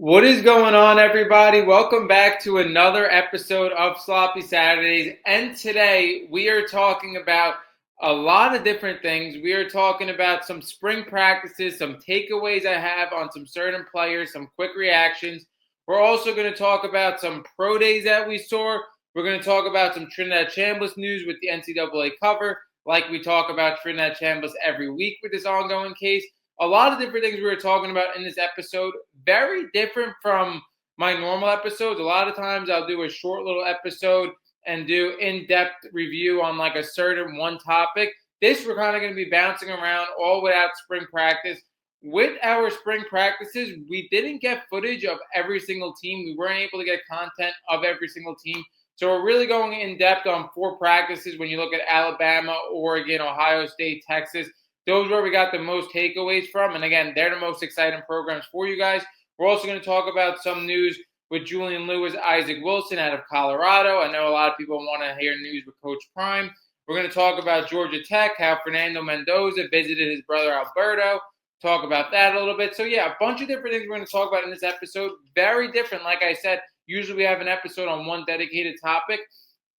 What is going on, everybody? Welcome back to another episode of Sloppy Saturdays. And today we are talking about a lot of different things. We are talking about some spring practices, some takeaways I have on some certain players, some quick reactions. We're also going to talk about some pro days that we saw. We're going to talk about some Trinidad Chambliss news with the NCAA cover, like we talk about Trinidad Chambliss every week with this ongoing case. A lot of different things we were talking about in this episode. Very different from my normal episodes. A lot of times I'll do a short little episode and do in-depth review on like a certain one topic. This we're kind of going to be bouncing around all without spring practice. With our spring practices, we didn't get footage of every single team. We weren't able to get content of every single team. So we're really going in depth on 4 practices when you look at Alabama, Oregon, Ohio State, Texas. Those are where we got the most takeaways from. And again, they're the most exciting programs for you guys. We're also going to talk about some news with Julian Lewis, Isaac Wilson out of Colorado. I know a lot of people want to hear news with Coach Prime. We're going to talk about Georgia Tech, how Fernando Mendoza visited his brother Alberto. Talk about that a little bit. So, yeah, a bunch of different things we're going to talk about in this episode. Very different. Like I said, usually we have an episode on one dedicated topic.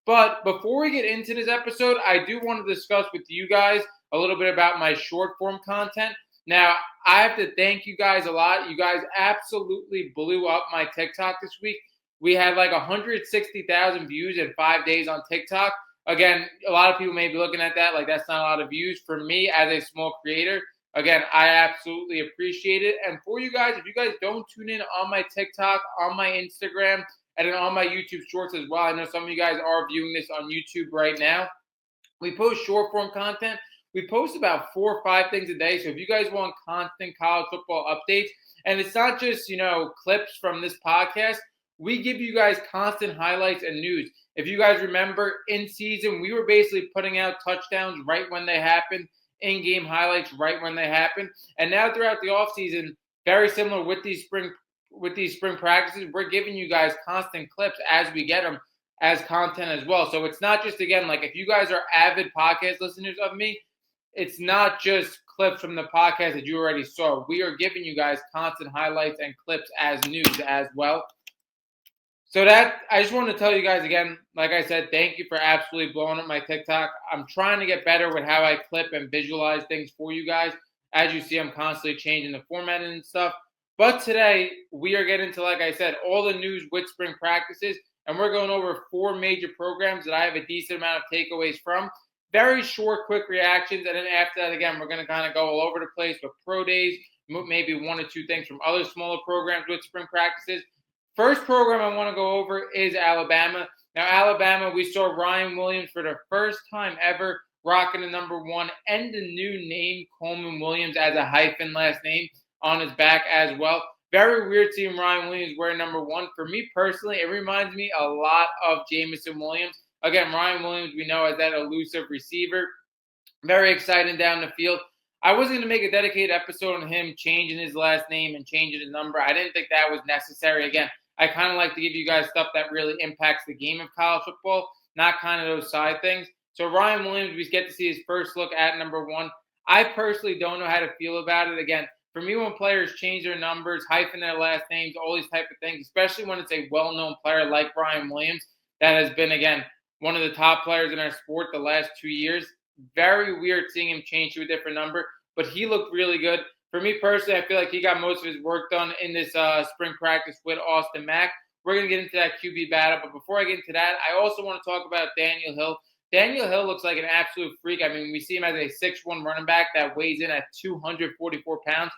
But before we get into this episode, I do want to discuss with you guys a little bit about my short form content. Now, I have to thank you guys a lot. You guys absolutely blew up my TikTok this week. We had like 160,000 views in 5 days on TikTok. Again, a lot of people may be looking at that like that's not a lot of views. For me, as a small creator, again, I absolutely appreciate it. And for you guys, if you guys don't tune in on my TikTok, on my Instagram, and then on my YouTube Shorts as well, I know some of you guys are viewing this on YouTube right now. We post short form content. We post about 4 or 5 things a day. So if you guys want constant college football updates, and it's not just, clips from this podcast, we give you guys constant highlights and news. If you guys remember, in season, we were basically putting out touchdowns right when they happened, in-game highlights right when they happened. And now throughout the offseason, very similar with these spring practices, we're giving you guys constant clips as we get them as content as well. So it's not just, again, like if you guys are avid podcast listeners of me, it's not just clips from the podcast that you already saw. We are giving you guys constant highlights and clips as news as well. So that, I just want to tell you guys again, like I said, thank you for absolutely blowing up my TikTok. I'm trying to get better with how I clip and visualize things for you guys. As you see, I'm constantly changing the format and stuff. But today, we are getting to, like I said, all the news with spring practices. And we're going over 4 major programs that I have a decent amount of takeaways from. Very short, quick reactions. And then after that, again, we're going to kind of go all over the place with pro days, maybe 1 or 2 things from other smaller programs with spring practices. First program I want to go over is Alabama. Now, Alabama, we saw Ryan Williams for the first time ever rocking the number 1 and the new name, Coleman Williams, as a hyphen last name on his back as well. Very weird seeing Ryan Williams wear number 1. For me personally, it reminds me a lot of Jameson Williams. Again, Ryan Williams, we know as that elusive receiver. Very exciting down the field. I wasn't going to make a dedicated episode on him changing his last name and changing his number. I didn't think that was necessary. Again, I kind of like to give you guys stuff that really impacts the game of college football, not kind of those side things. So Ryan Williams, we get to see his first look at number 1. I personally don't know how to feel about it. Again, for me, when players change their numbers, hyphen their last names, all these type of things, especially when it's a well-known player like Ryan Williams that has been, again, one of the top players in our sport the last 2 years, very weird seeing him change to a different number, but he looked really good. For me personally, I feel like he got most of his work done in this spring practice with Austin Mack. We're going to get into that QB battle, but before I get into that, I also want to talk about Daniel Hill. Daniel Hill looks like an absolute freak. I mean, we see him as a 6'1" running back that weighs in at 244 pounds.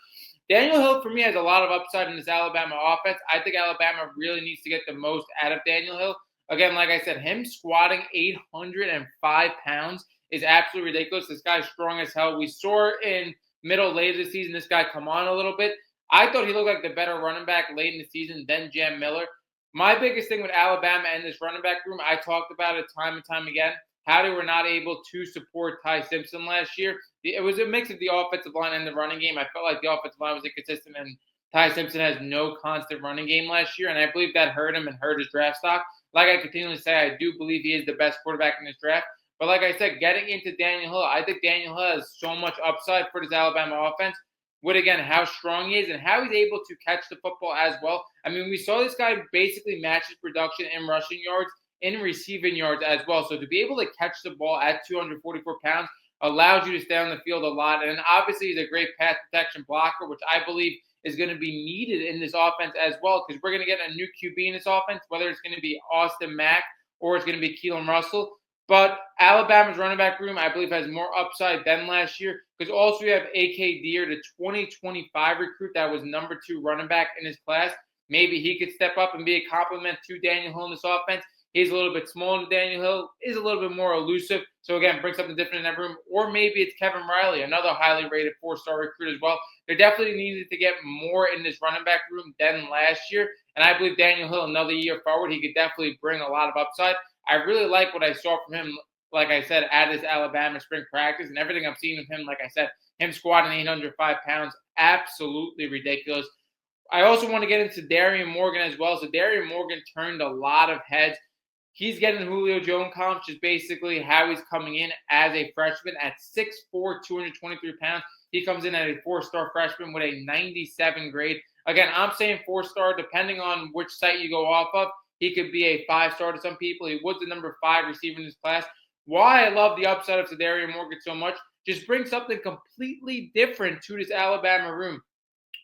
Daniel Hill, for me, has a lot of upside in this Alabama offense. I think Alabama really needs to get the most out of Daniel Hill. Again, like I said, him squatting 805 pounds is absolutely ridiculous. This guy's strong as hell. We saw in late of the season, this guy come on a little bit. I thought he looked like the better running back late in the season than Jam Miller. My biggest thing with Alabama and this running back room, I talked about it time and time again, how they were not able to support Ty Simpson last year. It was a mix of the offensive line and the running game. I felt like the offensive line was inconsistent, and Ty Simpson has no constant running game last year, and I believe that hurt him and hurt his draft stock. Like I continually say, I do believe he is the best quarterback in this draft. But like I said, getting into Daniel Hill, I think Daniel Hill has so much upside for this Alabama offense. with, again, how strong he is and how he's able to catch the football as well. I mean, we saw this guy basically match his production in rushing yards, in receiving yards as well. So to be able to catch the ball at 244 pounds allows you to stay on the field a lot. And obviously, he's a great pass protection blocker, which I believe is going to be needed in this offense as well, because we're going to get a new QB in this offense, whether it's going to be Austin Mack or it's going to be Keelan Russell. But Alabama's running back room, I believe, has more upside than last year, because also we have A.K. Deer, the 2025 recruit that was number 2 running back in his class. Maybe he could step up and be a complement to Daniel Hill in this offense. He's a little bit smaller than Daniel Hill, is a little bit more elusive. So, again, bring something different in that room. Or maybe it's Kevin Riley, another highly rated 4-star recruit as well. They definitely needed to get more in this running back room than last year. And I believe Daniel Hill, another year forward, he could definitely bring a lot of upside. I really like what I saw from him, like I said, at his Alabama spring practice, and everything I've seen of him, like I said, him squatting 805 pounds, absolutely ridiculous. I also want to get into Darian Morgan as well. So Darian Morgan turned a lot of heads. He's getting Julio Jones comps, just basically how he's coming in as a freshman at 6'4", 223 pounds. He comes in at a 4-star freshman with a 97 grade. Again, I'm saying 4-star, depending on which site you go off of. He could be a 5-star to some people. He was the number 5 receiver in this class. Why I love the upside of Darian Morgan so much, just bring something completely different to this Alabama room.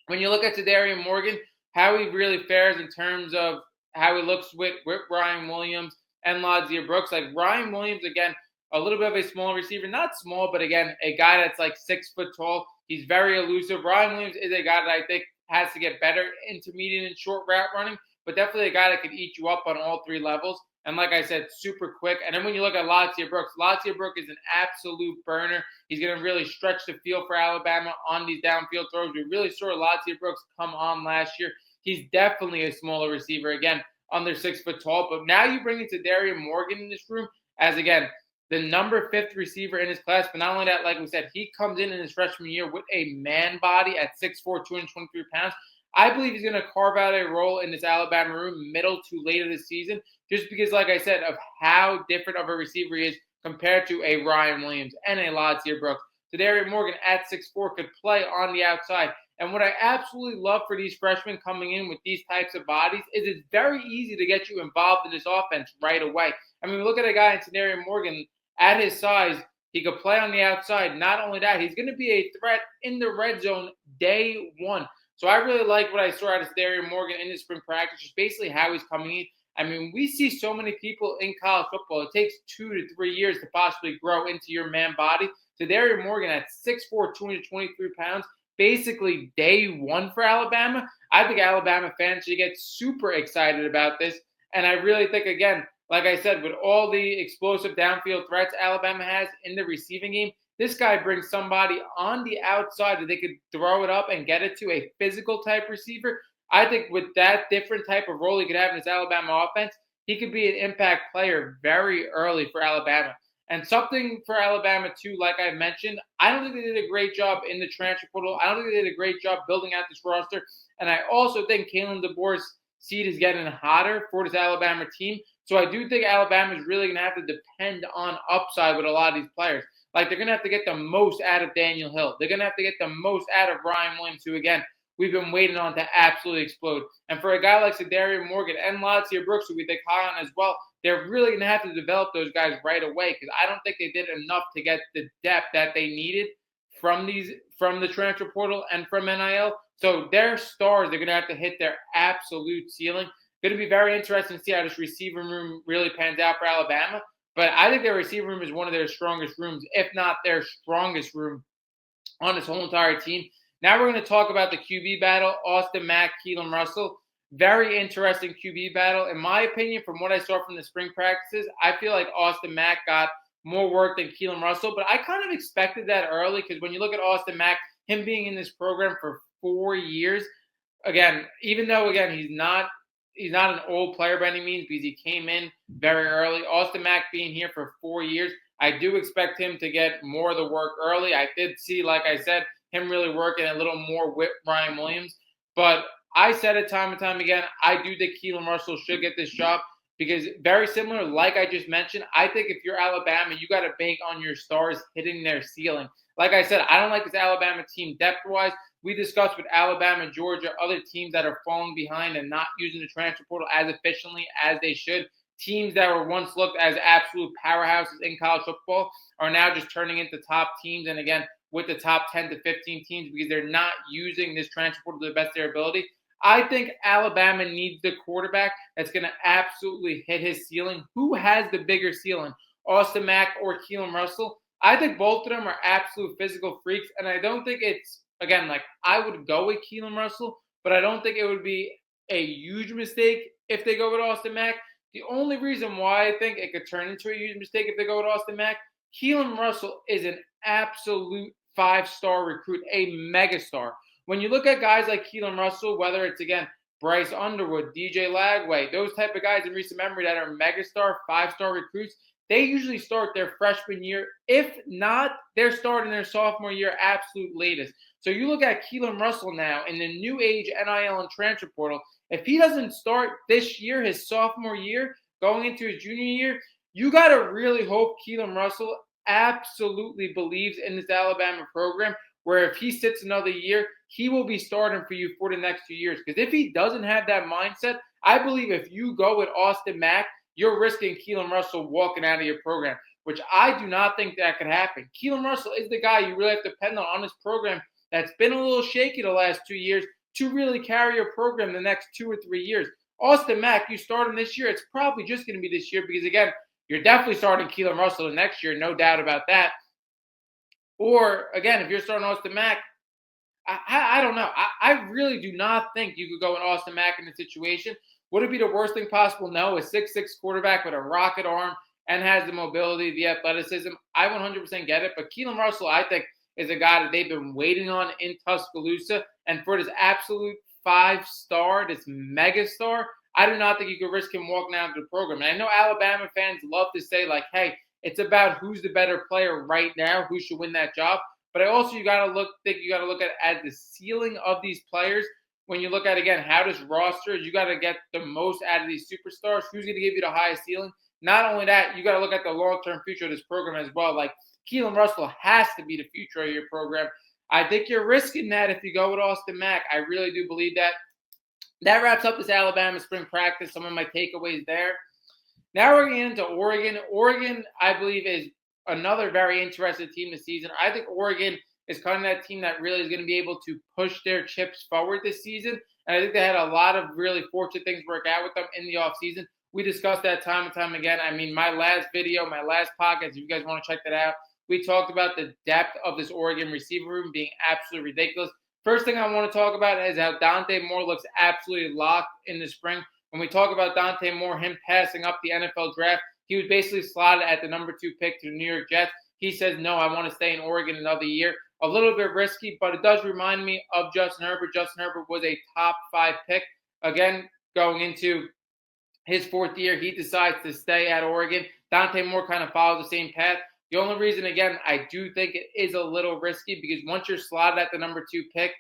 When you look at Darian Morgan, how he really fares in terms of how he looks with Ryan Williams and Ladzier Brooks. Like Ryan Williams, again, a little bit of a small receiver. Not small, but again, a guy that's like 6 foot tall. He's very elusive. Ryan Williams is a guy that I think has to get better intermediate and short route running, but definitely a guy that could eat you up on all 3 levels. And like I said, super quick. And then when you look at Ladzier Brooks is an absolute burner. He's going to really stretch the field for Alabama on these downfield throws. We really saw Ladzier Brooks come on last year. He's definitely a smaller receiver, again, under 6 foot tall. But now you bring in Darian Morgan in this room as, again, the number 5th receiver in his class. But not only that, like we said, he comes in his freshman year with a man body at 6'4", 223 pounds. I believe he's going to carve out a role in this Alabama room middle to later this season, just because, like I said, of how different of a receiver he is compared to a Ryan Williams and a Ladzier Brooks. So Darian Morgan at 6'4" could play on the outside. And what I absolutely love for these freshmen coming in with these types of bodies is it's very easy to get you involved in this offense right away. I mean, look at a guy in Darian Morgan at his size. He could play on the outside. Not only that, he's going to be a threat in the red zone day one. So I really like what I saw out of Darian Morgan in his spring practice, just basically how he's coming in. I mean, we see so many people in college football. It takes 2 to 3 years to possibly grow into your man body. So Darian Morgan at 6'4", 223 pounds, basically day one for Alabama. I think Alabama fans should get super excited about this. And I really think, again, like I said, with all the explosive downfield threats Alabama has in the receiving game, this guy brings somebody on the outside that they could throw it up and get it to a physical type receiver. I think with that different type of role he could have in his Alabama offense, he could be an impact player very early for Alabama. And something for Alabama, too, like I mentioned, I don't think they did a great job in the transfer portal. I don't think they did a great job building out this roster. And I also think Kalen DeBoer's seat is getting hotter for this Alabama team. So I do think Alabama is really going to have to depend on upside with a lot of these players. Like, they're going to have to get the most out of Daniel Hill. They're going to have to get the most out of Ryan Williams, who, again, we've been waiting on to absolutely explode. And for a guy like Darian Morgan and Ladzier Brooks, who we think high on as well, they're really going to have to develop those guys right away, because I don't think they did enough to get the depth that they needed from the transfer portal and from NIL. So their stars, they're going to have to hit their absolute ceiling. Going to be very interesting to see how this receiver room really pans out for Alabama. But I think their receiver room is one of their strongest rooms, if not their strongest room on this whole entire team. Now we're going to talk about the QB battle, Austin Mack, Keelan Russell. Very interesting QB battle. In my opinion, from what I saw from the spring practices, I feel like Austin Mack got more work than Keelan Russell. But I kind of expected that early, because when you look at Austin Mack, him being in this program for 4 years, again, even though, again, he's not an old player by any means, because he came in very early. Austin Mack being here for 4 years, I do expect him to get more of the work early. I did see, like I said, him really working a little more with Ryan Williams. But I said it time and time again, I do think Keelan Russell should get this job, because very similar, like I just mentioned, I think if you're Alabama, you got to bank on your stars hitting their ceiling. Like I said, I don't like this Alabama team depth-wise. We discussed with Alabama, Georgia, other teams that are falling behind and not using the transfer portal as efficiently as they should. Teams that were once looked as absolute powerhouses in college football are now just turning into top teams. And again, with the top 10 to 15 teams because they're not using this transfer portal to the best of their ability. I think Alabama needs the quarterback that's going to absolutely hit his ceiling. Who has the bigger ceiling, Austin Mack or Keelan Russell? I think both of them are absolute physical freaks, and I don't think it's, again, like I would go with Keelan Russell, but I don't think it would be a huge mistake if they go with Austin Mack. The only reason why I think it could turn into a huge mistake if they go with Austin Mack, Keelan Russell is an absolute five-star recruit, a megastar. When you look at guys like Keelan Russell, whether it's, again, Bryce Underwood, DJ Lagway, those type of guys in recent memory that are megastar, five-star recruits, they usually start their freshman year. If not, they're starting their sophomore year absolute latest. So you look at Keelan Russell now in the new age NIL and transfer portal. If he doesn't start this year, his sophomore year, going into his junior year, you got to really hope Keelan Russell absolutely believes in this Alabama program, where if he sits another year, he will be starting for you for the next 2 years. Because if he doesn't have that mindset, I believe if you go with Austin Mack, you're risking Keelan Russell walking out of your program, which I do not think that could happen. Keelan Russell is the guy you really have to depend on this program that's been a little shaky the last 2 years to really carry your program the next 2 or 3 years. Austin Mack, you start him this year, it's probably just going to be this year because, again, you're definitely starting Keelan Russell the next year, no doubt about that. Or, again, if you're starting Austin Mack, I don't know. I really do not think you could go with Austin Mack in this situation. Would it be the worst thing possible? No. A 6'6 quarterback with a rocket arm and has the mobility, the athleticism. I 100% get it. But Keelan Russell, I think, is a guy that they've been waiting on in Tuscaloosa. And for this absolute five-star, this megastar, I do not think you could risk him walking out of the program. And I know Alabama fans love to say, like, hey, it's about who's the better player right now, who should win that job. But I also think you got to look at as the ceiling of these players. When you look at, again, how this roster is, you got to get the most out of these superstars. Who's going to give you the highest ceiling? Not only that, you got to look at the long-term future of this program as well. Like, Keelan Russell has to be the future of your program. I think you're risking that if you go with Austin Mack. I really do believe that. That wraps up this Alabama spring practice, some of my takeaways there. Now we're getting into Oregon. Oregon, I believe, is another very interesting team this season. I think Oregon is kind of that team that really is going to be able to push their chips forward this season. And I think they had a lot of really fortunate things work out with them in the offseason. We discussed that time and time again. I mean, my last video, my last podcast, if you guys want to check that out, we talked about the depth of this Oregon receiver room being absolutely ridiculous. First thing I want to talk about is how Dante Moore looks absolutely locked in the spring. When we talk about Dante Moore, him passing up the NFL draft, he was basically slotted at the number 2 pick to the New York Jets. He says, no, I want to stay in Oregon another year. A little bit risky, but it does remind me of Justin Herbert. Justin Herbert was a top 5 pick. Again, going into his 4th year, he decides to stay at Oregon. Dante Moore kind of follows the same path. The only reason, again, I do think it is a little risky because once you're slotted at the number 2 pick,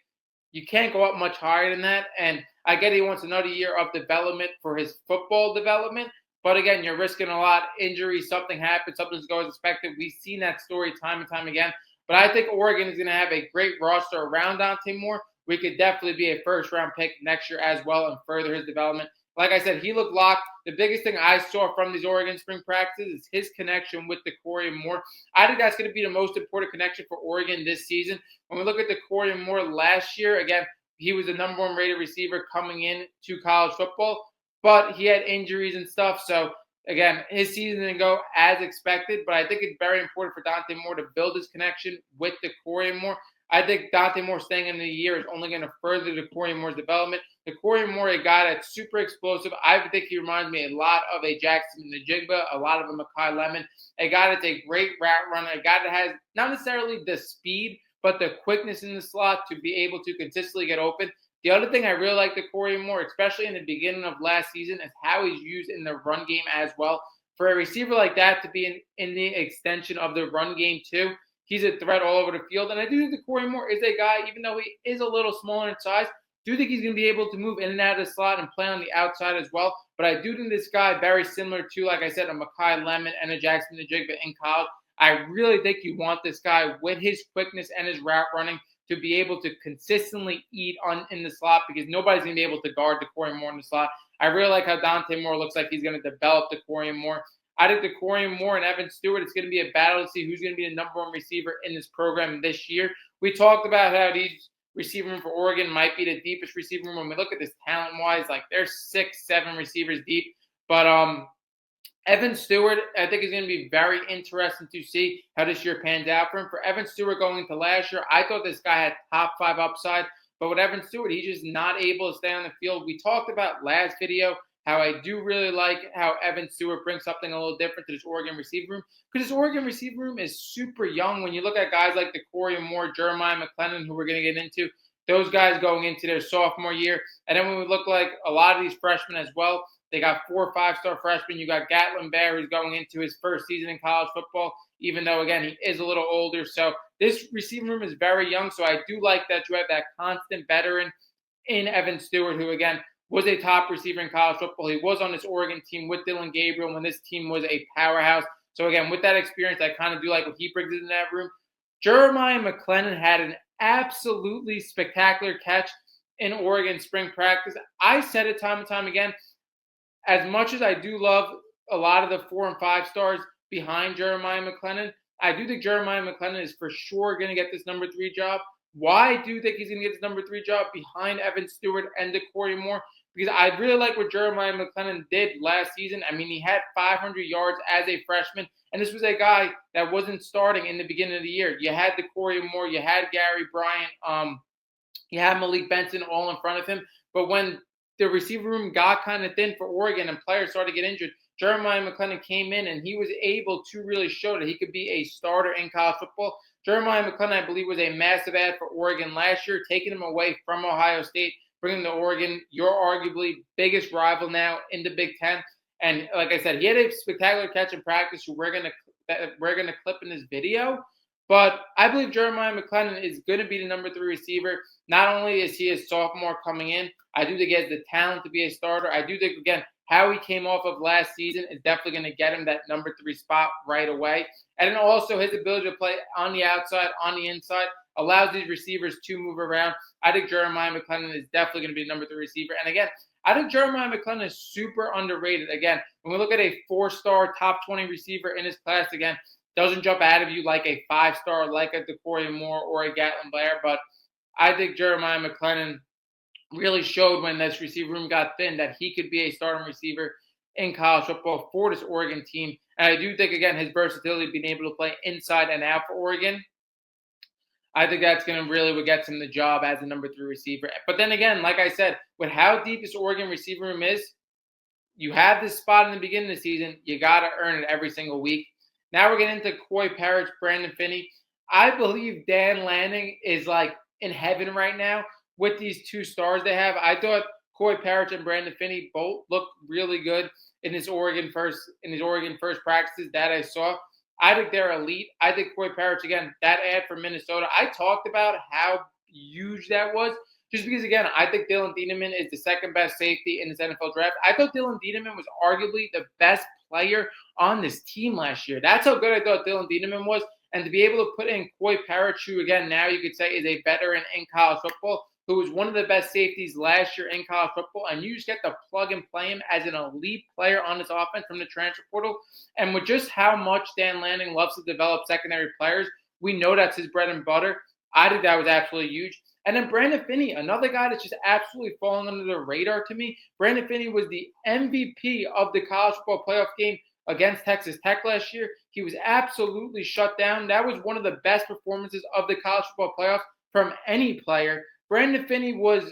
you can't go up much higher than that. And I get he wants another year of development for his football development. But again, you're risking a lot. Injuries, something happens, something goes as expected. We've seen that story time and time again. But I think Oregon is going to have a great roster around Dante Moore. We could definitely be a first-round pick next year as well and further his development. Like I said, he looked locked. The biggest thing I saw from these Oregon spring practices is his connection with the Corey Moore. I think that's going to be the most important connection for Oregon this season. When we look at the Corey Moore last year, again, he was the number 1 rated receiver coming in to college football, but he had injuries and stuff. So, again, his season didn't go as expected, but I think it's very important for Dante Moore to build his connection with the Corey Moore. I think Dante Moore staying in the year is only going to further the Corey Moore's development. The Corey Moore, a guy that's super explosive. I think he reminds me a lot of a Jackson Najigba, a lot of a Makai Lemon, a guy that's a great route runner, a guy that has not necessarily the speed, but the quickness in the slot to be able to consistently get open. The other thing I really like the Corey Moore, especially in the beginning of last season, is how he's used in the run game as well. For a receiver like that to be in the extension of the run game too, he's a threat all over the field. And I do think the Corey Moore is a guy, even though he is a little smaller in size, do think he's going to be able to move in and out of the slot and play on the outside as well. But I do think this guy, very similar to, like I said, a Makai Lemon and a Jackson Najigba in college. I really think you want this guy with his quickness and his route running to be able to consistently eat in the slot because nobody's going to be able to guard DeCorian Moore in the slot. I really like how Dante Moore looks like he's going to develop DeCorian Moore. I think DeCorian Moore and Evan Stewart, it's going to be a battle to see who's going to be the number one receiver in this program this year. We talked about how these receiver room for Oregon might be the deepest receiver room. When we look at this talent-wise, like they're 6-7 receivers deep. But Evan Stewart, I think, is going to be very interesting to see how this year pans out for him. For Evan Stewart going into last year, I thought this guy had top 5 upside. But with Evan Stewart, he's just not able to stay on the field. We talked about last video how I do really like how Evan Stewart brings something a little different to this Oregon receiver room. Because this Oregon receiver room is super young. When you look at guys like DeCorian Moore, Jeremiah McClellan, who we're going to get into, those guys going into their sophomore year. And then when we look like a lot of these freshmen as well, they got 4 5-star freshmen. You got Gatlin Bear, who's going into his first season in college football, even though, again, he is a little older. So this receiver room is very young. So I do like that you have that constant veteran in Evan Stewart, who, again, was a top receiver in college football. He was on this Oregon team with Dylan Gabriel when this team was a powerhouse. So, again, with that experience, I kind of do like what he brings in that room. Jeremiah McClellan had an absolutely spectacular catch in Oregon spring practice. I said it time and time again, as much as I do love a lot of the 4 and 5 stars behind Jeremiah McClellan, I do think Jeremiah McClellan is for sure going to get this number 3 job. Why do you think he's going to get this number 3 job behind Evan Stewart and DeCorian Moore? Because I really like what Jeremiah McClellan did last season. I mean, he had 500 yards as a freshman, and this was a guy that wasn't starting in the beginning of the year. You had DeCorian Moore, you had Gary Bryant, you had Malik Benson all in front of him. But when the receiver room got kind of thin for Oregon and players started to get injured, Jeremiah McClellan came in and he was able to really show that he could be a starter in college football. Jeremiah McClellan, I believe, was a massive add for Oregon last year, taking him away from Ohio State, bringing to Oregon, your arguably biggest rival now in the Big Ten. And like I said, he had a spectacular catch in practice who we're gonna clip in this video. But I believe Jeremiah McClellan is going to be the number 3 receiver. Not only is he a sophomore coming in, I do think he has the talent to be a starter. I do think, again, how he came off of last season is definitely going to get him that number 3 spot right away. And then also his ability to play on the outside, on the inside, allows these receivers to move around. I think Jeremiah McClellan is definitely going to be the number 3 receiver. And again, I think Jeremiah McClellan is super underrated. Again, when we look at a 4-star top 20 receiver in his class, again, doesn't jump out of you like a 5-star, like a DeCorian Moore or a Gatlin Blair. But I think Jeremiah McClellan really showed when this receiver room got thin that he could be a starting receiver in college football for this Oregon team. And I do think, again, his versatility, being able to play inside and out for Oregon, I think that's going to really what gets him the job as a number 3 receiver. But then again, like I said, with how deep this Oregon receiver room is, you have this spot in the beginning of the season. You got to earn it every single week. Now we're getting into Coy Parrish, Brandon Finney. I believe Dan Lanning is like in heaven right now with these 2 stars they have. I thought Coy Parrish and Brandon Finney both looked really good in his Oregon first practices that I saw. I think they're elite. I think Coy Parrish, again, that ad for Minnesota, I talked about how huge that was. Just because, again, I think Dylan Dieneman is the second best safety in this NFL draft. I thought Dylan Dieneman was arguably the best player on this team last year. That's how good I thought Dylan Dieneman was. And to be able to put in Coy Parrish, who, again, now you could say is a veteran in college football, who was one of the best safeties last year in college football, and you just get to plug and play him as an elite player on this offense from the transfer portal. And with just how much Dan Lanning loves to develop secondary players, we know that's his bread and butter. I think that was absolutely huge. And then Brandon Finney, another guy that's just absolutely falling under the radar to me. Brandon Finney was the MVP of the college football playoff game against Texas Tech last year. He was absolutely shut down. That was one of the best performances of the college football playoff from any player. Brandon Finney was,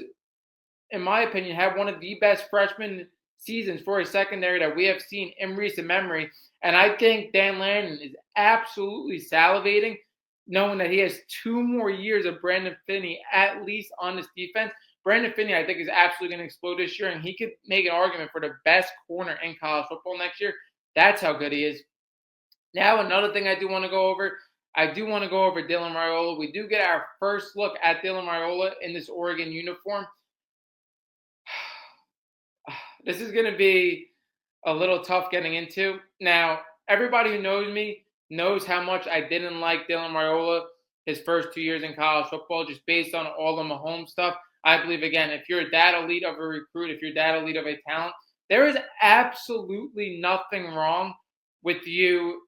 in my opinion, had one of the best freshman seasons for a secondary that we have seen in recent memory. And I think Dan Lanning is absolutely salivating, knowing that he has 2 more years of Brandon Finney at least on this defense. Brandon Finney, I think, is absolutely going to explode this year, and he could make an argument for the best corner in college football next year. That's how good he is. Now, another thing I do want to go over, Dylan Raiola. We do get our first look at Dylan Raiola in this Oregon uniform. This is going to be a little tough getting into. Now, everybody who knows me knows how much I didn't like Dylan Raiola his first 2 years in college football, just based on all the Mahomes stuff. I believe, again, if you're that elite of a recruit, if you're that elite of a talent, there is absolutely nothing wrong with you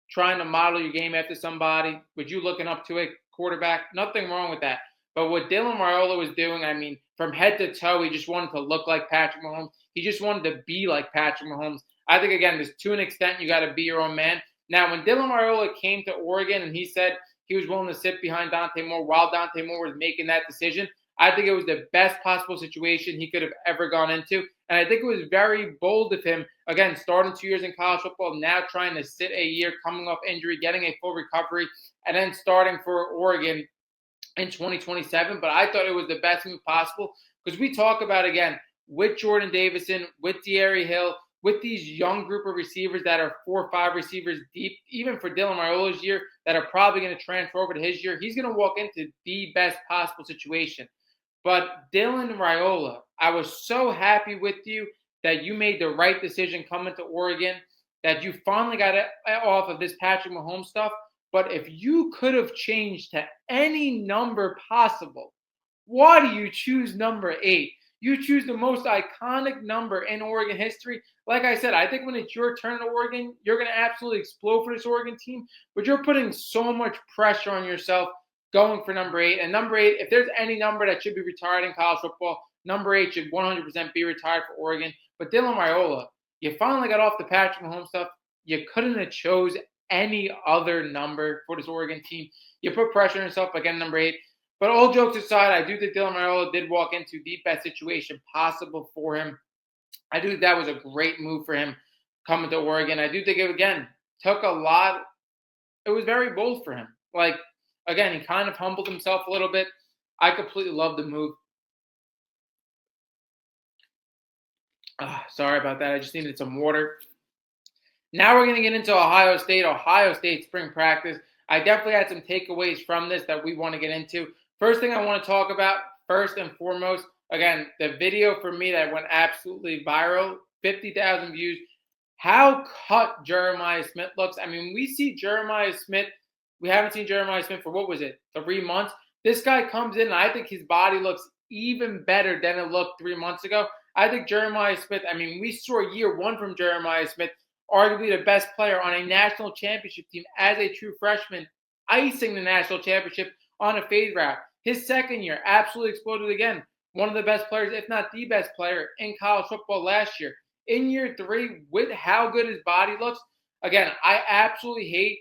trying to model your game after somebody, with you looking up to a quarterback. Nothing wrong with that. But what Dylan Raiola was doing, I mean, from head to toe, he just wanted to look like Patrick Mahomes. He just wanted to be like Patrick Mahomes. I think, again, there's to an extent you got to be your own man. Now, when Dylan Raiola came to Oregon and he said he was willing to sit behind Dante Moore while Dante Moore was making that decision, I think it was the best possible situation he could have ever gone into. And I think it was very bold of him, again, starting 2 years in college football, now trying to sit a year, coming off injury, getting a full recovery, and then starting for Oregon in 2027. But I thought it was the best move possible because we talk about, again, with Jordan Davison, with De'Aaron Hill, with these young group of receivers that are 4 or 5 receivers deep, even for Dylan Raiola's year, that are probably going to transfer over to his year, he's going to walk into the best possible situation. But Dylan Raiola, I was so happy with you that you made the right decision coming to Oregon, that you finally got off of this Patrick Mahomes stuff. But if you could have changed to any number possible, why do you choose number 8? You choose the most iconic number in Oregon history. Like I said, I think when it's your turn to Oregon, you're going to absolutely explode for this Oregon team. But you're putting so much pressure on yourself going for number 8. And number 8, if there's any number that should be retired in college football, number 8 should 100% be retired for Oregon. But Dylan Raiola, you finally got off the Patrick Mahomes stuff. You couldn't have chose any other number for this Oregon team. You put pressure on yourself by getting number 8. But all jokes aside, I do think Dylan Raiola did walk into the best situation possible for him. I do think that was a great move for him coming to Oregon. I do think it, again, took a lot. It was very bold for him. Like, again, he kind of humbled himself a little bit. I completely love the move. Sorry about that. I just needed some water. Now we're going to get into Ohio State spring practice. I definitely had some takeaways from this that we want to get into. First thing I want to talk about, first and foremost, again, the video for me that went absolutely viral, 50,000 views. How cut Jeremiah Smith looks. I mean, we see Jeremiah Smith. We haven't seen Jeremiah Smith for, 3 months? This guy comes in, and I think his body looks even better than it looked 3 months ago. I think Jeremiah Smith, I mean, we saw year 1 from Jeremiah Smith, arguably the best player on a national championship team as a true freshman, icing the national championship on a fade route. His second year absolutely exploded again. One of the best players, if not the best player in college football last year. In year 3, with how good his body looks, again, I absolutely hate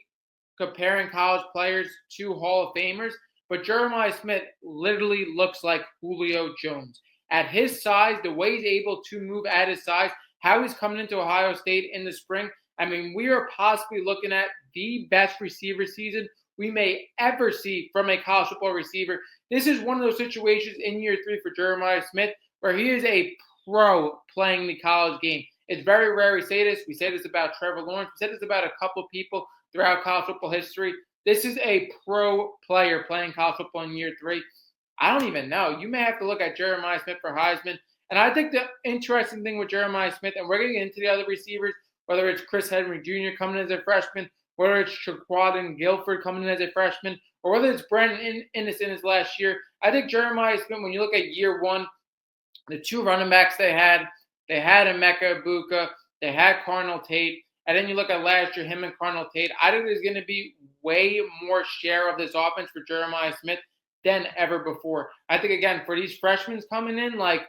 comparing college players to Hall of Famers, but Jeremiah Smith literally looks like Julio Jones. At his size, the way he's able to move at his size, how he's coming into Ohio State in the spring, I mean, we are possibly looking at the best receiver season we may ever see from a college football receiver. This is one of those situations in year 3 for Jeremiah Smith where he is a pro playing the college game. It's very rare we say this. We say this about Trevor Lawrence. We said this about a couple people throughout college football history. This is a pro player playing college football in year 3. I don't even know. You may have to look at Jeremiah Smith for Heisman. And I think the interesting thing with Jeremiah Smith, and we're going to get into the other receivers, whether it's Chris Henry Jr. coming in as a freshman, whether it's Shaquadin Guilford coming in as a freshman, or whether it's Brandon Inniss in his last year, I think Jeremiah Smith, when you look at year 1, the 2 running backs they had Emeka Egbuka, they had Carnell Tate, and then you look at last year, him and Carnell Tate. I think there's going to be way more share of this offense for Jeremiah Smith than ever before. I think, again, for these freshmen coming in, like,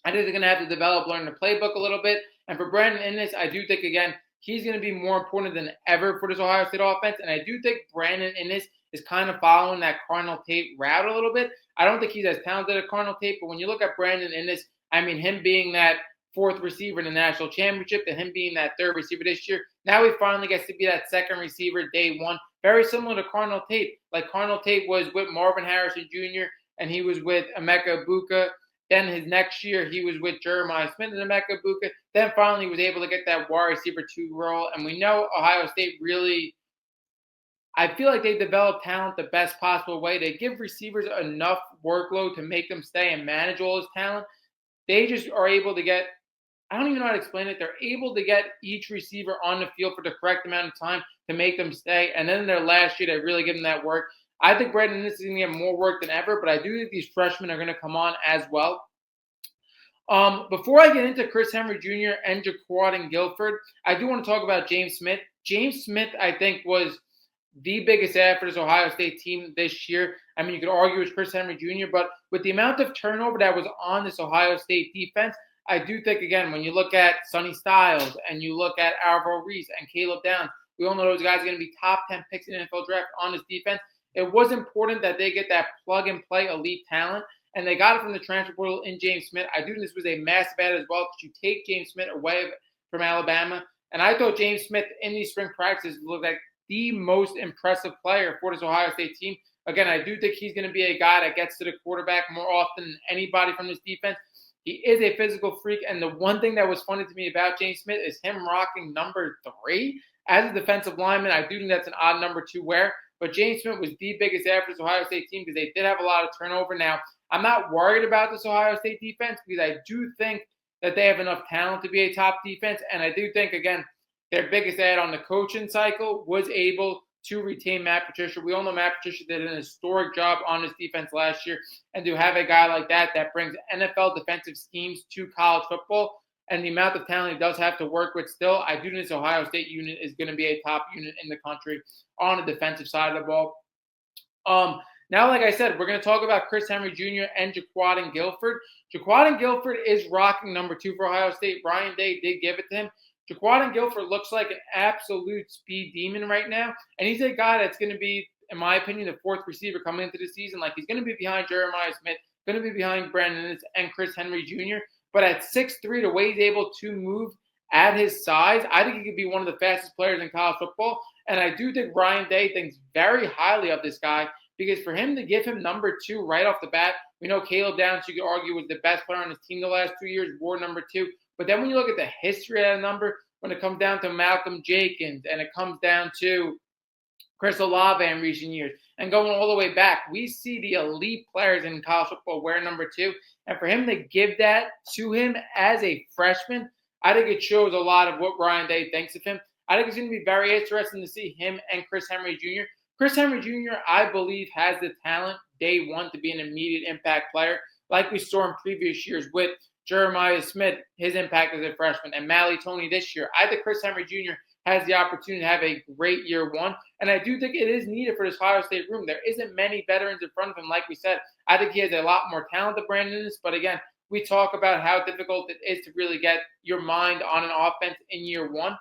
I think they're going to have to learn the playbook a little bit. And for Brandon Inniss, I do think, again, he's going to be more important than ever for this Ohio State offense. And I do think Brandon Inniss is kind of following that Carnell Tate route a little bit. I don't think he's as talented as Carnell Tate, but when you look at Brandon Inniss, I mean, him being that 4th receiver in the national championship and him being that 3rd receiver this year, now he finally gets to be that 2nd receiver day 1. Very similar to Carnell Tate. Like, Carnell Tate was with Marvin Harrison Jr., and he was with Emeka Egbuka. Then his next year, he was with Jeremiah Smith and Emeka Egbuka. Then finally, he was able to get that wide receiver 2 role. And we know Ohio State really, I feel like they develop talent the best possible way. They give receivers enough workload to make them stay and manage all his talent. They just are able to get, I don't even know how to explain it. They're able to get each receiver on the field for the correct amount of time to make them stay. And then in their last year, they really give them that work. I think Brandon Inniss is going to get more work than ever, but I do think these freshmen are going to come on as well. Before I get into Chris Henry Jr. and Jaquan Guilford, I do want to talk about James Smith. James Smith, I think, was the biggest add for this Ohio State team this year. I mean, you could argue it's Chris Henry Jr., but with the amount of turnover that was on this Ohio State defense, I do think, again, when you look at Sonny Styles and you look at Alvaro Reese and Caleb Downs, we all know those guys are going to be top 10 picks in the NFL draft on this defense. It was important that they get that plug-and-play elite talent, and they got it from the transfer portal in James Smith. I do think this was a massive add as well because you take James Smith away from Alabama, and I thought James Smith in these spring practices looked like the most impressive player for this Ohio State team. Again, I do think he's going to be a guy that gets to the quarterback more often than anybody from this defense. He is a physical freak, and the one thing that was funny to me about James Smith is him rocking number 3 as a defensive lineman. I do think that's an odd number to wear, but James Smith was the biggest add for this Ohio State team because they did have a lot of turnover. Now, I'm not worried about this Ohio State defense because I do think that they have enough talent to be a top defense, and I do think, again, their biggest add on the coaching cycle was able to retain Matt Patricia. We all know Matt Patricia did an historic job on his defense last year, and to have a guy like that brings NFL defensive schemes to college football and the amount of talent he does have to work with still, I do think this Ohio State unit is going to be a top unit in the country on the defensive side of the ball. Now, like I said, we're going to talk about Chris Henry Jr. and Jaquan Guilford. Jaquan Guilford is rocking number 2 for Ohio State. Ryan Day did give it to him. Jaquan Guilford looks like an absolute speed demon right now, and he's a guy that's going to be, in my opinion, the 4th receiver coming into the season. Like, he's going to be behind Jeremiah Smith, going to be behind Brandon Inniss and Chris Henry Jr., but at 6'3", the way he's able to move at his size, I think he could be one of the fastest players in college football, and I do think Ryan Day thinks very highly of this guy because for him to give him number 2 right off the bat, we know Caleb Downs, you could argue, was the best player on his team the last 2 years, wore number 2. But then when you look at the history of that number, when it comes down to Malcolm Jenkins and it comes down to Chris Olave in recent years and going all the way back, we see the elite players in college football wear number 2. And for him to give that to him as a freshman, I think it shows a lot of what Ryan Day thinks of him. I think it's going to be very interesting to see him and Chris Henry Jr. Chris Henry Jr., I believe, has the talent day one to be an immediate impact player, like we saw in previous years with Jeremiah Smith, his impact as a freshman, and Mally Toney this year. I think Chris Henry Jr. has the opportunity to have a great year one, and I do think it is needed for this Ohio State room. There isn't many veterans in front of him, like we said. I think he has a lot more talent than Brandon Inniss, but again, we talk about how difficult it is to really get your mind on an offense in year one.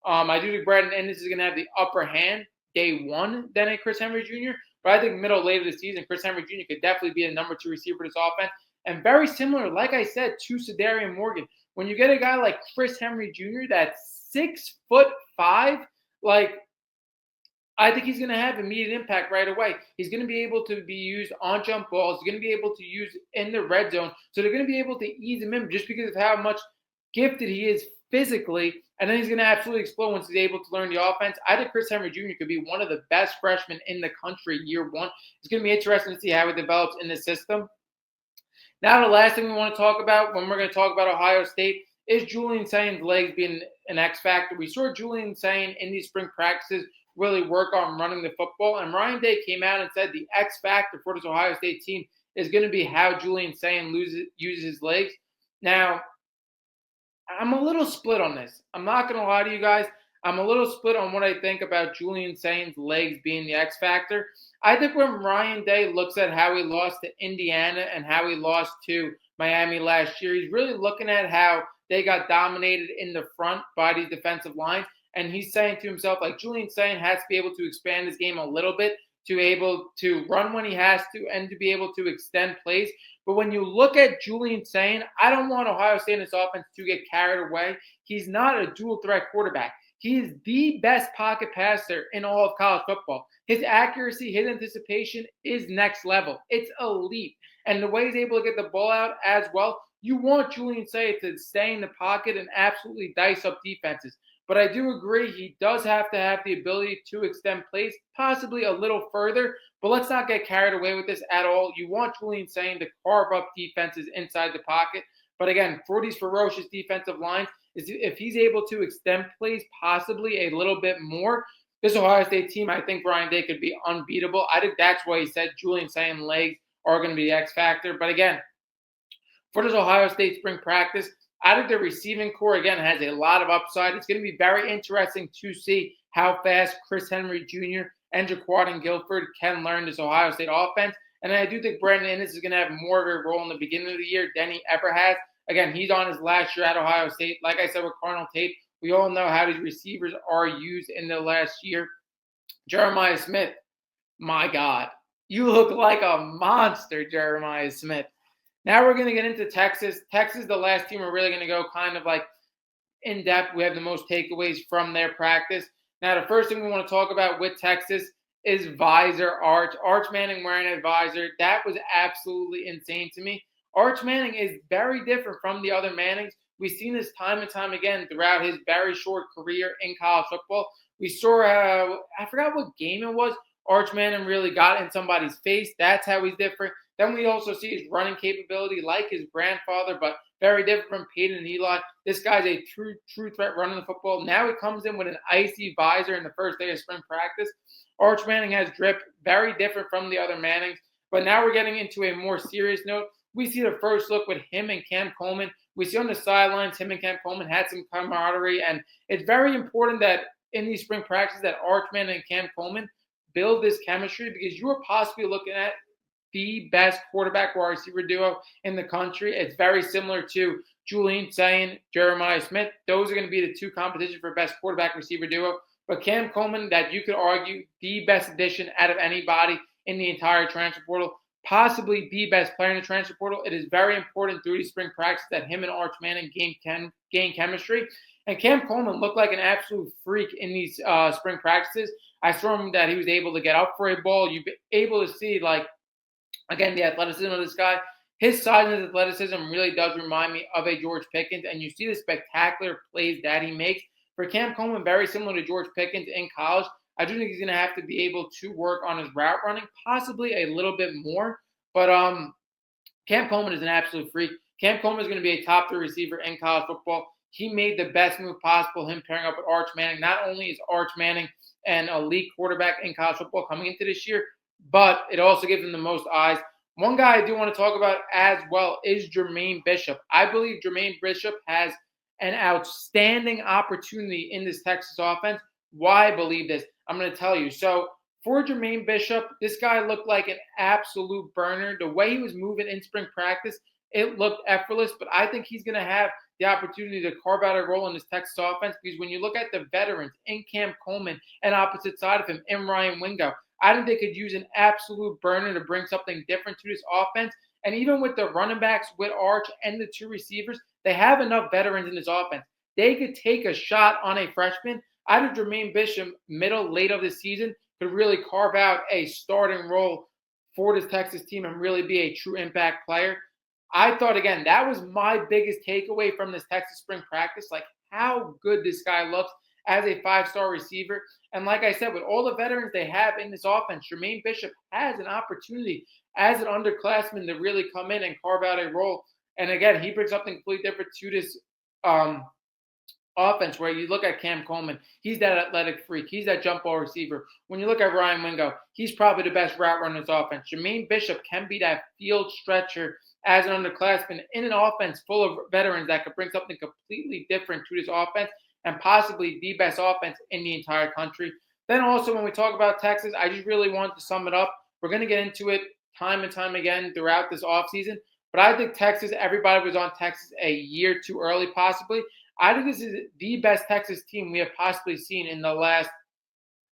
I do think Brandon Inniss is going to have the upper hand day one than a Chris Henry Jr., but I think middle, late of the season, Chris Henry Jr. could definitely be a number 2 receiver for this offense. And very similar, like I said, to Sadarian Morgan. When you get a guy like Chris Henry Jr. that's 6'5", like, I think he's going to have immediate impact right away. He's going to be able to be used on jump balls. He's going to be able to use in the red zone. So they're going to be able to ease him in just because of how much gifted he is physically. And then he's going to absolutely explode once he's able to learn the offense. I think Chris Henry Jr. could be one of the best freshmen in the country year one. It's going to be interesting to see how he develops in the system. Now, the last thing we want to talk about when we're going to talk about Ohio State is Julian Saint's legs being an X factor. We saw Julian Saint in these spring practices really work on running the football, and Ryan Day came out and said the X factor for this Ohio State team is going to be how Julian Saint uses his legs. Now, I'm a little split on this. I'm not going to lie to you guys. I'm a little split on what I think about Julian Saint's legs being the X factor. I think when Ryan Day looks at how he lost to Indiana and how he lost to Miami last year, he's really looking at how they got dominated in the front by these defensive lines. And he's saying to himself, like, Julian Saint has to be able to expand his game a little bit to be able to run when he has to and to be able to extend plays. But when you look at Julian Saint, I don't want Ohio State in this offense to get carried away. He's not a dual threat quarterback. He is the best pocket passer in all of college football. His accuracy, his anticipation is next level. It's elite. And the way he's able to get the ball out as well, you want Julian Saint to stay in the pocket and absolutely dice up defenses. But I do agree he does have to have the ability to extend plays, possibly a little further. But let's not get carried away with this at all. You want Julian Saint to carve up defenses inside the pocket. But again, for these ferocious defensive lines, if he's able to extend plays possibly a little bit more, this Ohio State team, I think Ryan Day could be unbeatable. I think that's why he said Julian Sayin legs are going to be the X factor. But again, for this Ohio State spring practice, I think the receiving core, again, has a lot of upside. It's going to be very interesting to see how fast Chris Henry Jr. and Jaquan Guilford can learn this Ohio State offense. And I do think Brandon Inniss is going to have more of a role in the beginning of the year than he ever has. Again, he's on his last year at Ohio State. Like I said with Cardinal Tate, we all know how these receivers are used in the last year. Jeremiah Smith, my God, you look like a monster, Jeremiah Smith. Now we're going to get into Texas. Texas, the last team we're really going to go kind of like in depth. We have the most takeaways from their practice. Now, the first thing we want to talk about with Texas is visor Arch. Arch Manning wearing a visor. That was absolutely insane to me. Arch Manning is very different from the other Mannings. We've seen this time and time again throughout his very short career in college football. We saw, I forgot what game it was, Arch Manning really got in somebody's face. That's how he's different. Then we also see his running capability like his grandfather, but very different from Peyton and Eli. This guy's a true threat running the football. Now he comes in with an icy visor in the first day of spring practice. Arch Manning has drip, very different from the other Mannings. But now we're getting into a more serious note. We see the first look with him and Cam Coleman. We see on the sidelines him and Cam Coleman had some camaraderie, and it's very important that in these spring practices that Arch Manning and Cam Coleman build this chemistry, because you are possibly looking at the best quarterback wide receiver duo in the country. It's very similar to Julian Sayin, Jeremiah Smith. Those are going to be the two competition for best quarterback receiver duo. But Cam Coleman, that you could argue the best addition out of anybody in the entire transfer portal, possibly the best player in the transfer portal. It is very important through these spring practices that him and Arch Manning gain chemistry. And Cam Coleman looked like an absolute freak in these spring practices. I saw him that he was able to get up for a ball. You've been able to see, like, again, the athleticism of this guy. His size and his athleticism really does remind me of a George Pickens, and you see the spectacular plays that he makes. For Cam Coleman, very similar to George Pickens in college, I do think he's going to have to be able to work on his route running, possibly a little bit more. But Cam Coleman is an absolute freak. Cam Coleman is going to be a top 3 receiver in college football. He made the best move possible, him pairing up with Arch Manning. Not only is Arch Manning an elite quarterback in college football coming into this year, but it also gives him the most eyes. One guy I do want to talk about as well is Jermaine Bishop. I believe Jermaine Bishop has an outstanding opportunity in this Texas offense. Why I believe this? I'm going to tell you. So for Jermaine Bishop, this guy looked like an absolute burner. The way he was moving in spring practice, it looked effortless, but I think he's going to have the opportunity to carve out a role in this Texas offense, because when you look at the veterans in Cam Coleman and opposite side of him in Ryan Wingo, I think they could use an absolute burner to bring something different to this offense. And even with the running backs, with Arch and the 2 receivers, they have enough veterans in this offense. They could take a shot on a freshman. I think Jermaine Bishop, late of the season, could really carve out a starting role for this Texas team and really be a true impact player. I thought, again, that was my biggest takeaway from this Texas spring practice, like how good this guy looks as a 5-star receiver. And like I said, with all the veterans they have in this offense, Jermaine Bishop has an opportunity as an underclassman to really come in and carve out a role. And again, he brings something completely different to this offense, where you look at Cam Coleman, he's that athletic freak. He's that jump ball receiver. When you look at Ryan Wingo, he's probably the best route runner in this offense. Jermaine Bishop can be that field stretcher as an underclassman in an offense full of veterans that could bring something completely different to this offense and possibly the best offense in the entire country. Then also, when we talk about Texas, I just really want to sum it up. We're going to get into it time and time again throughout this offseason. But I think Texas, everybody was on Texas a year too early, possibly. I think this is the best Texas team we have possibly seen in the last,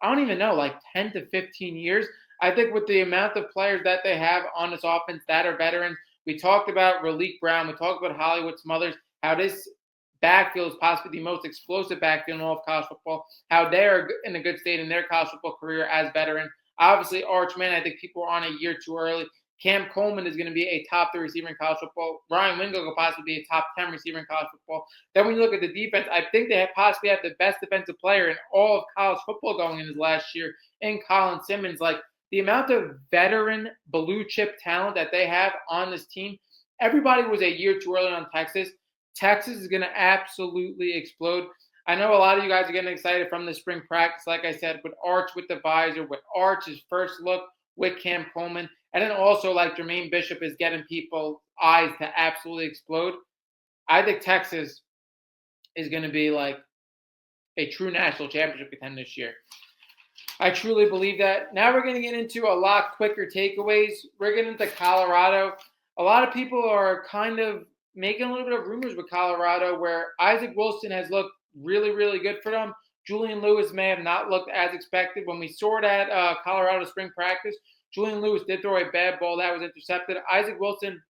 I don't even know, like 10 to 15 years. I think with the amount of players that they have on this offense that are veterans, we talked about Raleek Brown, we talked about Hollywood Smothers, how this backfield is possibly the most explosive backfield in all of college football, how they are in a good state in their college football career as veterans. Obviously, Arch Manning, I think people are on a year too early. Cam Coleman is going to be a top 3 receiver in college football. Ryan Wingo could possibly be a top 10 receiver in college football. Then when you look at the defense, I think they possibly have the best defensive player in all of college football going in his last year in Colin Simmons. Like, the amount of veteran blue chip talent that they have on this team, everybody was a year too early on Texas. Texas is going to absolutely explode. I know a lot of you guys are getting excited from the spring practice, like I said, with Arch with the visor, with Arch's first look with Cam Coleman, and then also like Jermaine Bishop is getting people's eyes to absolutely explode. I think Texas is going to be like a true national championship contender this year. I truly believe that. Now we're going to get into a lot quicker takeaways. We're getting into Colorado. A lot of people are kind of making a little bit of rumors with Colorado where Isaac Wilson has looked really, really good for them. Julian Lewis may have not looked as expected. When we saw it at Colorado spring practice, Julian Lewis did throw a bad ball that was intercepted. Isaac Wilson,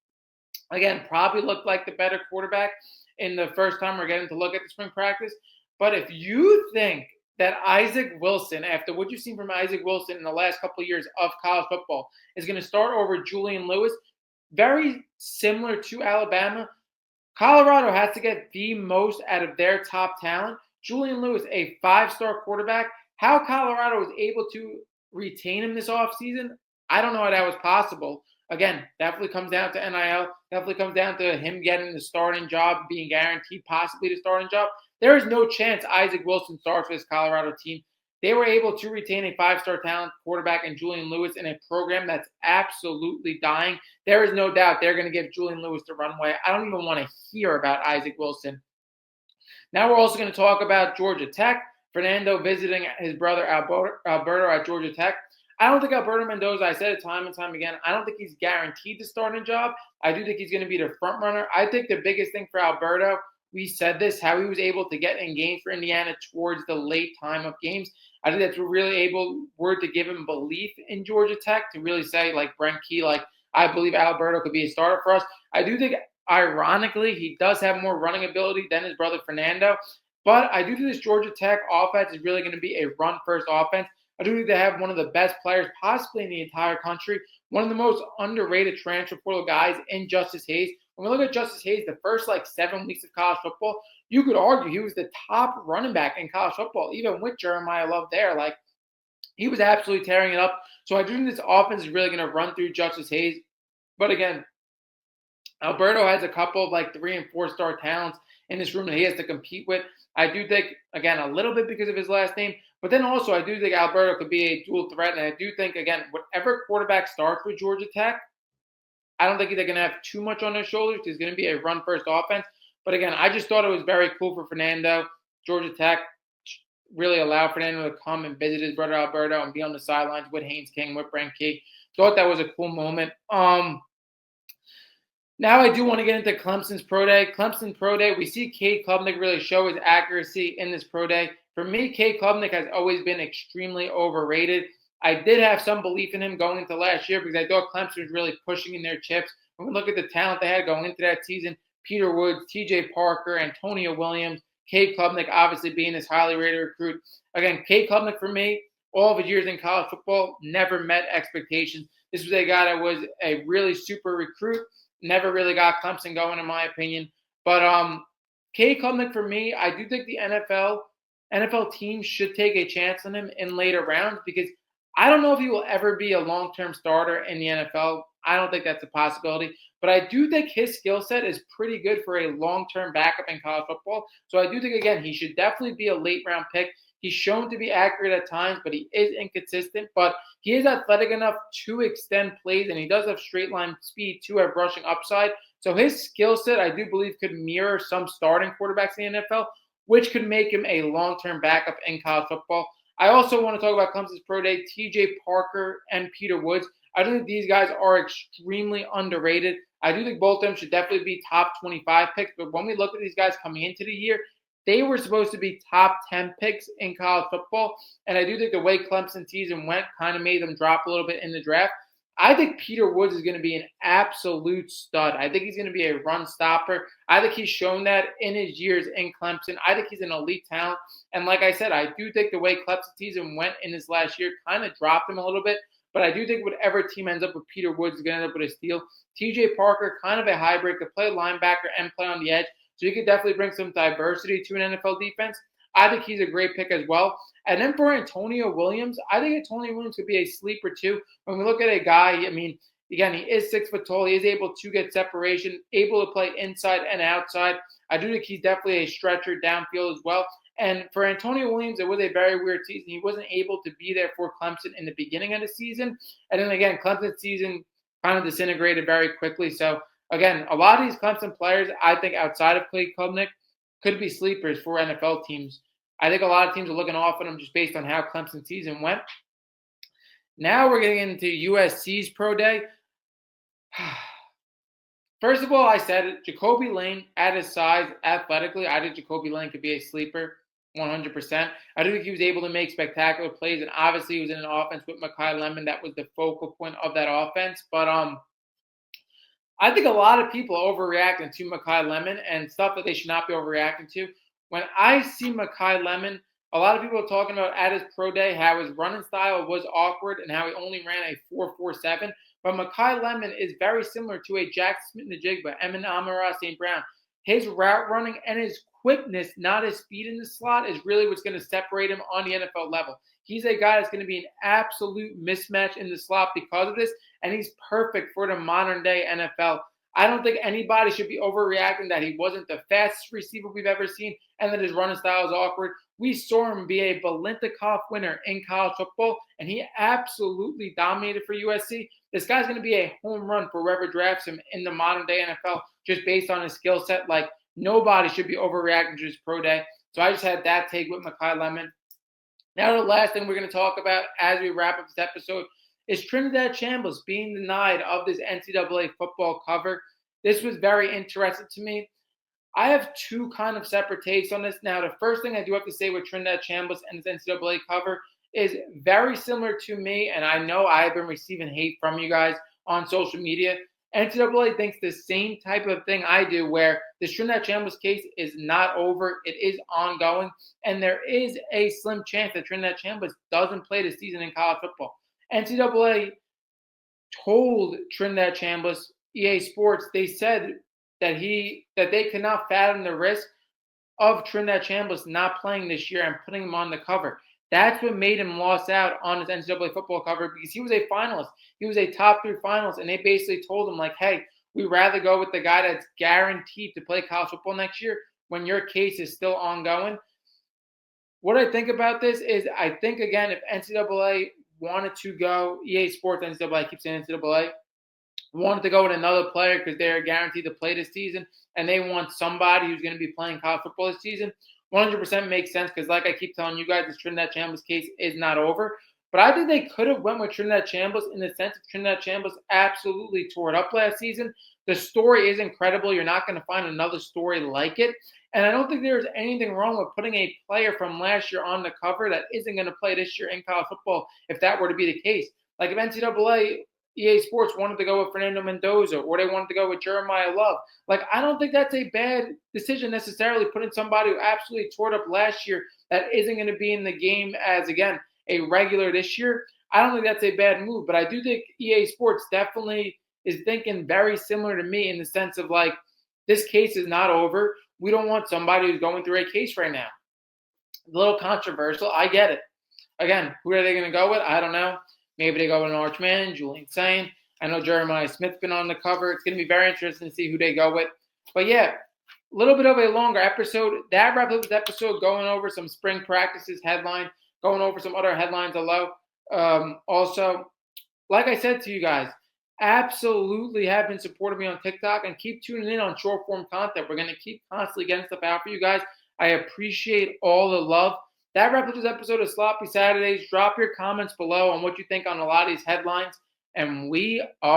again, probably looked like the better quarterback in the first time we're getting to look at the spring practice. But if you think that Isaac Wilson, after what you've seen from Isaac Wilson in the last couple of years of college football, is going to start over Julian Lewis, very similar to Alabama, Colorado has to get the most out of their top talent. Julian Lewis, a 5-star quarterback. How Colorado was able to retain him this offseason, I don't know how that was possible. Again, definitely comes down to NIL. Definitely comes down to him getting the starting job, being guaranteed possibly the starting job. There is no chance Isaac Wilson starts for this Colorado team. They were able to retain a 5-star talent quarterback in Julian Lewis in a program that's absolutely dying. There is no doubt they're going to give Julian Lewis the runway. I don't even want to hear about Isaac Wilson. Now we're also going to talk about Georgia Tech. Fernando visiting his brother Alberto at Georgia Tech. I don't think Alberto Mendoza, I said it time and time again, I don't think he's guaranteed the starting job. I do think he's going to be the front runner. I think the biggest thing for Alberto, we said this, how he was able to get in games for Indiana towards the late time of games. I think that's really word to give him belief in Georgia Tech, to really say, like Brent Key, like, I believe Alberto could be a starter for us. I do think, ironically, he does have more running ability than his brother Fernando. But I do think this Georgia Tech offense is really going to be a run-first offense. I do think they have one of the best players possibly in the entire country, one of the most underrated transfer portal guys in Justice Hayes. When we look at Justice Hayes, the first 7 weeks of college football, you could argue he was the top running back in college football, even with Jeremiah Love there. He was absolutely tearing it up. So I do think this offense is really going to run through Justice Hayes. But again, Alberto has a couple of 3 and 4-star talents in this room that he has to compete with. I do think, again, a little bit because of his last name, but then also I do think Alberto could be a dual threat. And I do think, again, whatever quarterback starts for Georgia Tech, I don't think they're going to have too much on their shoulders. It's going to be a run-first offense. But again, I just thought it was very cool for Fernando. Georgia Tech really allowed Fernando to come and visit his brother Alberto and be on the sidelines with Haynes King, with Brent Key. Thought that was a cool moment. Now I do want to get into Clemson's Pro Day. Clemson Pro Day, we see Cade Klubnik really show his accuracy in this Pro Day. For me, Cade Klubnik has always been extremely overrated. I did have some belief in him going into last year because I thought Clemson was really pushing in their chips. When we look at the talent they had going into that season, Peter Woods, TJ Parker, Antonio Williams, Cade Klubnik obviously being this highly rated recruit. Again, Cade Klubnik for me, all of his years in college football, never met expectations. This was a guy that was a really super recruit. Never really got Clemson going, in my opinion. But Cade Klubnik, for me, I do think the NFL teams should take a chance on him in later rounds because I don't know if he will ever be a long-term starter in the NFL. I don't think that's a possibility. But I do think his skill set is pretty good for a long-term backup in college football. So I do think, again, he should definitely be a late-round pick. He's shown to be accurate at times, but he is inconsistent. But he is athletic enough to extend plays, and he does have straight line speed to have rushing upside. So his skill set, I do believe, could mirror some starting quarterbacks in the NFL, which could make him a long-term backup in college football. I also want to talk about Clemson's Pro Day, TJ Parker and Peter Woods. I think these guys are extremely underrated. I do think both of them should definitely be top 25 picks. But when we look at these guys coming into the year, they were supposed to be top 10 picks in college football. And I do think the way Clemson season went kind of made them drop a little bit in the draft. I think Peter Woods is going to be an absolute stud. I think he's going to be a run stopper. I think he's shown that in his years in Clemson. I think he's an elite talent. And like I said, I do think the way Clemson season went in this last year kind of dropped him a little bit. But I do think whatever team ends up with Peter Woods is going to end up with a steal. TJ Parker, kind of a hybrid, could play linebacker and play on the edge. So he could definitely bring some diversity to an NFL defense. I think he's a great pick as well. And then for Antonio Williams, I think Antonio Williams could be a sleeper too. When we look at a guy, I mean, Again, he is 6 foot tall. He is able to get separation, able to play inside and outside. I do think he's definitely a stretcher downfield as well. And for Antonio Williams, it was a very weird season. He wasn't able to be there for Clemson in the beginning of the season. And then again, Clemson's season kind of disintegrated very quickly. So again, a lot of these Clemson players, I think outside of Clay Klubnik, could be sleepers for NFL teams. I think a lot of teams are looking off on him just based on how Clemson's season went. Now we're getting into USC's pro day. First of all, I said it, Jacoby Lane at his size, athletically, I think Jacoby Lane could be a sleeper, 100%. I do think he was able to make spectacular plays, and obviously he was in an offense with Mekhi Lemon that was the focal point of that offense. But I think a lot of people are overreacting to Mekhi Lemon and stuff that they should not be overreacting to. When I see Mekhi Lemon, a lot of people are talking about at his pro day how his running style was awkward and how he only ran a 4.47. But Mekhi Lemon is very similar to a Jack Smith-Njigba, Amon-Ra St. Brown. His route running and his quickness, not his speed in the slot, is really what's going to separate him on the NFL level. He's a guy that's going to be an absolute mismatch in the slot because of this, and he's perfect for the modern-day NFL. I don't think anybody should be overreacting that he wasn't the fastest receiver we've ever seen and that his running style is awkward. We saw him be a Biletnikoff winner in college football, and he absolutely dominated for USC. This guy's going to be a home run for whoever drafts him in the modern-day NFL just based on his skill set. Like, nobody should be overreacting to his pro day. So I just had that take with Mekhi Lemon. Now the last thing we're going to talk about as we wrap up this episode is Trinidad Chambliss being denied of this NCAA football cover. This was very interesting to me. I have two kind of separate takes on this. Now, the first thing I do have to say with Trinidad Chambliss and his NCAA cover is very similar to me, and I know I've been receiving hate from you guys on social media. NCAA thinks the same type of thing I do, where the Trinidad Chambliss case is not over. It is ongoing, and there is a slim chance that Trinidad Chambliss doesn't play the season in college football. NCAA told Trinidad Chambliss, EA Sports, they said that they cannot fathom the risk of Trinidad Chambliss not playing this year and putting him on the cover. That's what made him lost out on his NCAA football cover because he was a finalist. He was a top 3 finalist, and they basically told him, like, hey, we'd rather go with the guy that's guaranteed to play college football next year when your case is still ongoing. What I think about this is I think, again, if NCAA wanted to go, EA Sports, NCAA, I keep saying NCAA, wanted to go with another player because they're guaranteed to play this season and they want somebody who's going to be playing college football this season, 100% makes sense because, like I keep telling you guys, this Trinidad Chambliss case is not over. But I think they could have went with Trinidad Chambliss in the sense of Trinidad Chambliss absolutely tore it up last season. The story is incredible. You're not going to find another story like it. And I don't think there's anything wrong with putting a player from last year on the cover that isn't going to play this year in college football if that were to be the case. Like if NCAA, EA Sports wanted to go with Fernando Mendoza or they wanted to go with Jeremiah Love. Like, I don't think that's a bad decision necessarily, putting somebody who absolutely tore it up last year that isn't going to be in the game as, again, a regular this year. I don't think that's a bad move, but I do think EA Sports definitely is thinking very similar to me in the sense of, like, this case is not over. We don't want somebody who's going through a case right now. A little controversial. I get it. Again, who are they going to go with? I don't know. Maybe they go with an Arch Man, Julian Sain. I know Jeremiah Smith's been on the cover. It's going to be very interesting to see who they go with. But yeah, a little bit of a longer episode. That wraps up this episode, going over some spring practices headline, going over some other headlines below. Also, like I said to you guys, absolutely have been supporting me on TikTok and keep tuning in on short form content. We're going to keep constantly getting stuff out for you guys. I appreciate all the love. That wraps up this episode of Sloppy Saturdays. Drop your comments below on what you think on a lot of these headlines. And we are